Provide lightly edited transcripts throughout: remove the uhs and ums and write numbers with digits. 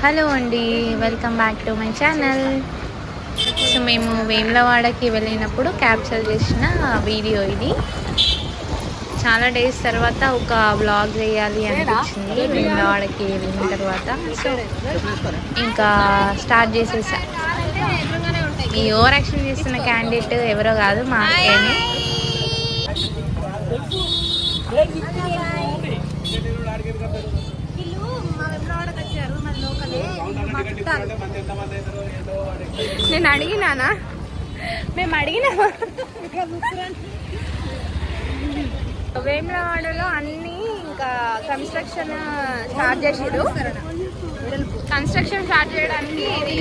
Hello అండి, welcome back to my channel. So మేము వేములవాడకి వెళ్ళినప్పుడు క్యాప్చర్ చేసిన వీడియో ఇది. చాలా డేస్ తర్వాత ఒక వ్లాగ్ చేయాలి అనిపించింది వేములవాడకి వెళ్ళిన తర్వాత. సో ఇంకా స్టార్ట్ చేసేసా. ఈ ఓవర్ యాక్షన్ చేస్తున్న క్యాండిడేట్ ఎవరో కాదు, మా అక్కని. నేను అడిగినానా? మేము అడిగినామా? వేములవాడలో అన్నీ ఇంకా కన్స్ట్రక్షన్ స్టార్ట్ చేసిడు. కన్స్ట్రక్షన్ స్టార్ట్ చేయడానికి ఇది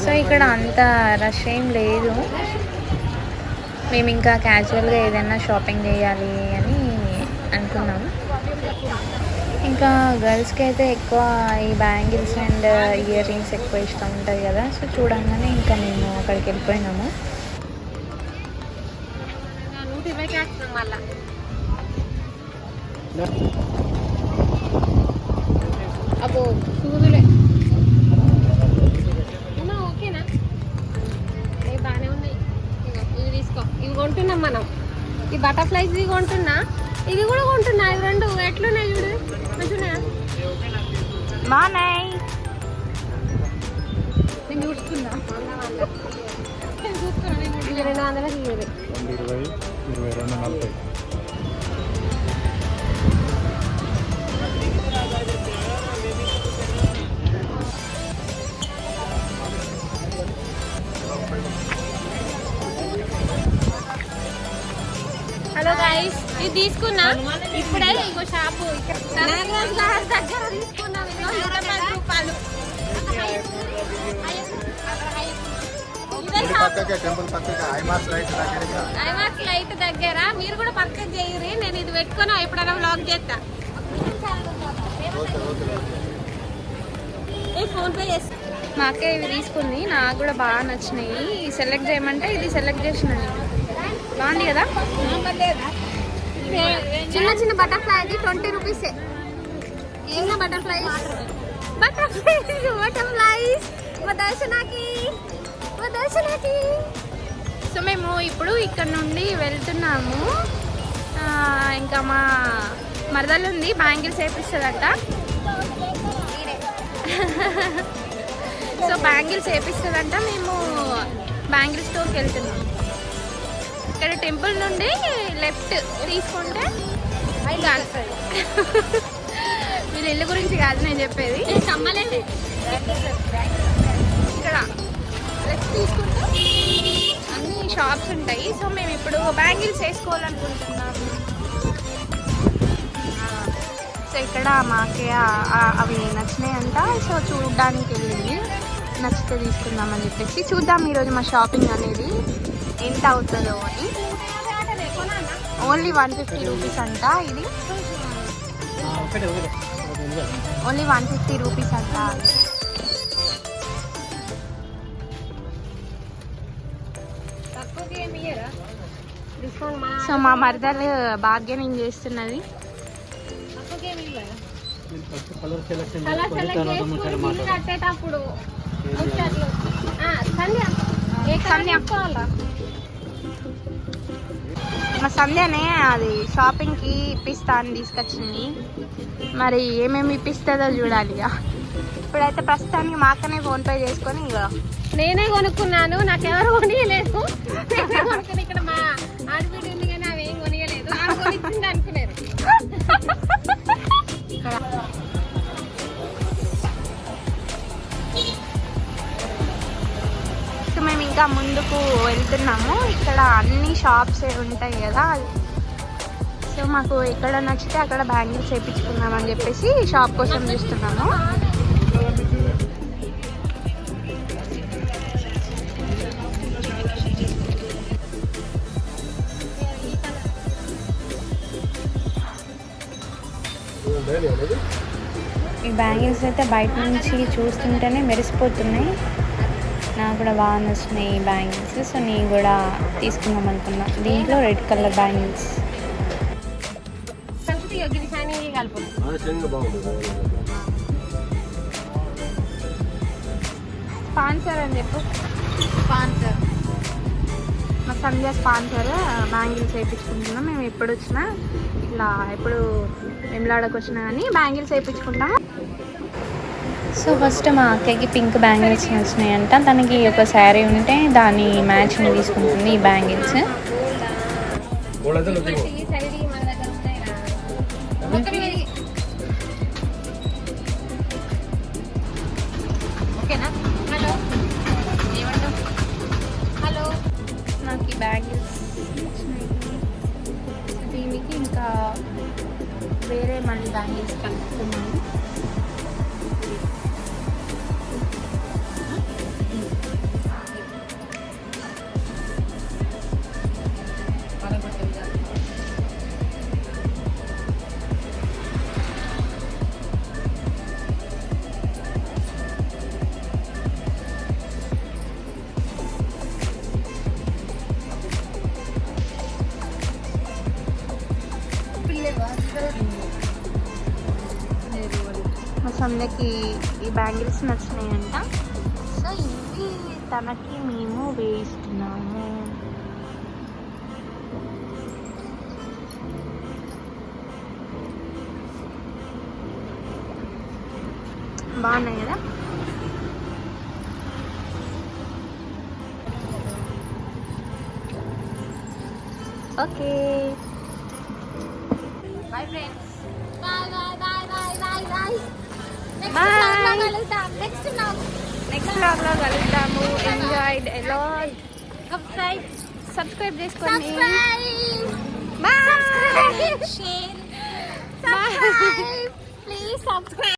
సో ఇక్కడ అంత రష్ ఏం లేదు. మేము ఇంకా క్యాజువల్గా ఏదైనా షాపింగ్ చేయాలి అని అనుకున్నాము. ఇంకా గర్ల్స్కి అయితే ఎక్కువ ఈ బ్యాంగిల్స్ అండ్ ఇయర్ రింగ్స్ ఎక్కువ ఇష్టం ఉంటుంది కదా. సో చూడంగానే ఇంకా మేము అక్కడికి వెళ్ళిపోయినాము. అబ్బో చూదులే ఓకేనా, బాగానే ఉన్నాయి. ఇవి తీసుకో, ఇవి కొంటున్నాం మనం. ఈ బటర్ఫ్లైస్ ఇవి కొంటున్నా, ఇది కూడా కొంటున్నా. ఇవి రెండు ఎట్లున్నాయి చూడు, మంచిగా బాగున్నాయి. నేను చూస్తున్నా, ఇది 220, 22, 40. హలో గైస్, ఇది తీసుకున్నా ఇప్పుడే. ఇంకో షాపు దగ్గర తీసుకున్నాం. రూపాయలు ఐమాక్స్ లైట్ దగ్గర. మీరు కూడా పక్కన చేయరు. నేను ఇది పెట్టుకున్నా, ఎప్పుడైనా వ్లాగ్ చేస్తా. ఫోన్ పే చేస్తా. మా అక్క ఇవి తీసుకుంది, నాకు కూడా బాగా నచ్చినాయి. సెలెక్ట్ చేయమంటే ఇది సెలెక్ట్ చేసిన. బాగుంది కదా. చిన్న చిన్న బటర్ఫ్లై అది 20 రూపీసే. ఏమన్నా బటర్ఫ్లైస్ దర్శనాకి. సో మేము ఇప్పుడు ఇక్కడ నుండి వెళ్తున్నాము. ఇంకా మా మరదలు ఉంది, బ్యాంగిల్స్ వేపిస్తుందంట. సో బ్యాంగిల్స్ వేపిస్తుందంట. మేము బ్యాంగిల్ స్టోర్కి వెళ్తున్నాము. ఇక్కడ టెంపుల్ నుండి లెఫ్ట్ తీసుకుంటే వీళ్ళ ఇల్లు గురించి కాదు నేను చెప్పేది. ఇక్కడ లెఫ్ట్ తీసుకుంటే అన్ని షాప్స్ ఉంటాయి. సో మేము ఇప్పుడు బ్యాంగిల్స్ వేసుకోవాలనుకుంటున్నాము. సో ఇక్కడ మాకే అవి నచ్చినాయి అంట. సో చూడడానికి వెళ్ళింది, నచ్చితే తీసుకుందామని చెప్పేసి. చూద్దాం ఈరోజు మా షాపింగ్ అనేది ఎంత అవుతుందో అని. ఓన్లీ 150 రూపీస్ అంట. ఇది ఓన్లీ 150 రూపీస్ అంట. సో మా మరదలు భాగ్యం చేస్తున్నది. మా సంధ్యనే అది షాపింగ్కి ఇప్పిస్తా అని తీసుకొచ్చింది. మరి ఏమేమి ఇప్పిస్తుందో చూడాలి. ఇక ఇప్పుడైతే ప్రస్తుతానికి మా అక్కనే ఫోన్పే చేసుకొని ఇక నేనే కొనుక్కున్నాను. నాకెవరు కొనియలేదు. ఇక్కడ మా ఆడబిడ్డ ఉంది కానీ అవి ఏం కొనియలేదు. కొనిచ్చింది అనుకున్నారు. మేము ఇంకా ముందుకు వెళ్తున్నాము. ఇక్కడ అన్ని షాప్స్ ఉంటాయి కదా. సో మాకు ఎక్కడ నచ్చితే అక్కడ బ్యాంగిల్స్ వేయించుకుందామని చెప్పేసి షాప్ కోసం చూస్తున్నాము. ఈ బ్యాంగిల్స్ అయితే బయట నుంచి చూస్తుంటేనే మెరిసిపోతున్నాయి. నాకు కూడా బాగా నచ్చినాయి ఈ బ్యాంగిల్స్. సో నేను కూడా తీసుకుందాం అనుకున్నా. దీంట్లో రెడ్ కలర్ బ్యాంగిల్స్. స్పాన్సర్ అని చెప్పు. స్పాన్సర్ మా సంధ్య స్పాన్సర్. బ్యాంగిల్స్ వేయించుకుంటున్నాం. మేము ఎప్పుడు వచ్చినా ఇట్లా ఎప్పుడు వెమ్లాడకు వచ్చినా కానీ బ్యాంగిల్స్ వేయించుకుంటాము. సో ఫస్ట్ మా అక్కకి పింక్ బ్యాంగిల్స్ నచ్చినాయంట. తనకి ఒక శారీ ఉంటే దాని మ్యాచింగ్ తీసుకుంటుంది ఈ బ్యాంగిల్స్. నాకు ఈ బ్యాంగిల్స్ దీనికి ఇంకా వేరే మళ్ళీ బ్యాంగిల్స్ కలుపుతున్నాను. మా సంధ్యకి ఈ బ్యాంగిల్స్ నచ్చినాయంట. సో ఇవి తనకి మేము వేయిస్తున్నాము. బాగున్నాయి కదా. Okay bye friends. Next vlog లో కలుద్దాము. Enjoyed a lot. సబ్స్క్రైబ్ చేసుకోండి. Bye. Share, subscribe, please subscribe.